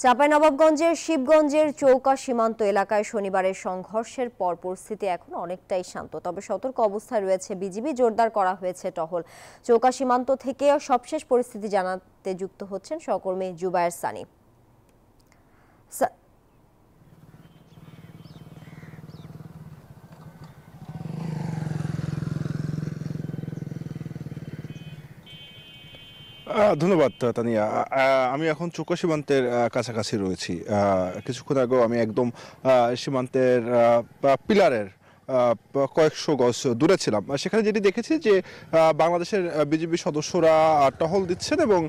চাঁপাইনবাবগঞ্জের শিবগঞ্জের চৌকা সীমান্ত এলাকায় শনিবারের সংঘর্ষের পর পরিস্থিতি এখন অনেকটাই শান্ত, তবে সতর্ক অবস্থায় রয়েছে বিজিবি। জোরদার করা হয়েছে টহল। চৌকা সীমান্ত থেকে সবশেষ পরিস্থিতি জানাতে যুক্ত হচ্ছেন সহকর্মী জুবায়ের সানি। ধন্যবাদ তানিয়া। আমি এখন চৌকা সীমান্তের কাছাকাছি রয়েছি। কিছুক্ষণ আগেও আমি একদম সীমান্তের পিলারের কয়েকশো গজ দূরে ছিলাম। সেখানে যেটি দেখেছি যে বাংলাদেশের বিজিবি সদস্যরা টহল দিচ্ছেন এবং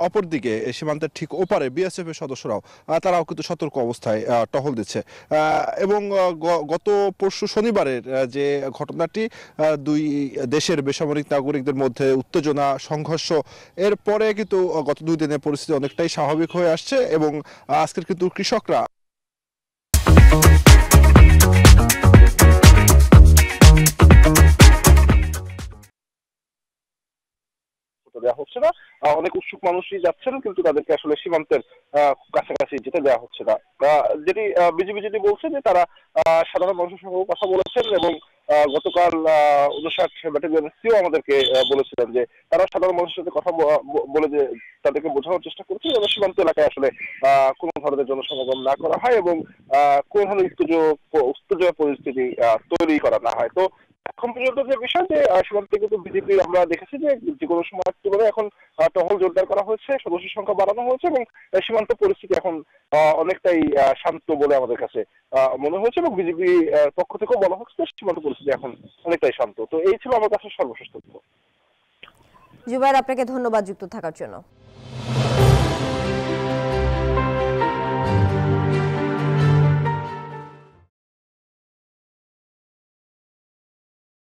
অপরদিকে সীমান্তের ঠিক ওপারে বিএসএফ এর সদস্যরাও তারাও কিন্তু সতর্ক অবস্থায় টহল দিচ্ছে। এবং গত পরশু শনিবারের যে ঘটনাটি, দুই দেশের বেসামরিক নাগরিকদের মধ্যে উত্তেজনা, সংঘর্ষ, এরপরে কিন্তু গত 2 দিনের পরিস্থিতি অনেকটাই স্বাভাবিক হয়ে আসছে এবং আজকের কিন্তু কৃষকরা দেওয়া হচ্ছে না। অনেক উৎসুক মানুষই যাচ্ছেন, কিন্তু তাদেরকে আসলে সীমান্তের কাছাকাছি যেতে দেওয়া হচ্ছে না। যেটি বিজিবি যেটি বলছে যে তারা সাধারণ মানুষের সঙ্গে কথা বলেছেন এবং গতকাল 59 ব্যাটালিয়নের সিও আমাদেরকে বলেছিলেন যে তারা সাধারণ মানুষের সাথে কথা বলে যে তাদেরকে বোঝানোর চেষ্টা করছে যেন সীমান্ত এলাকায় আসলে কোনো ধরনের জনসমাগম না করা হয় এবং কোনো ধরনের উত্তেজনা পরিস্থিতি তৈরি করা না হয়। তো এখন পর্যন্ত যে বিষয় যে সীমান্তে কিন্তু বিজেপি আমরা দেখেছি যে কোনো সময় তুলনায় এখন টহল জোরদার করা হয়েছে, সদস্য সংখ্যা বাড়ানো হয়েছে এবং সীমান্ত পরিস্থিতি এখন অনেকটাই শান্ত বলে আমাদের কাছে মনে হয়েছে এবং বিজেপি পক্ষ থেকেও বলা হচ্ছে সীমান্ত পরিস্থিতি এখন অনেকটাই শান্ত। তো এই ছিল আমার কাছে সর্বশেষ তথ্য। জুবায়ের, আপনাকে ধন্যবাদ যুক্ত থাকার জন্য।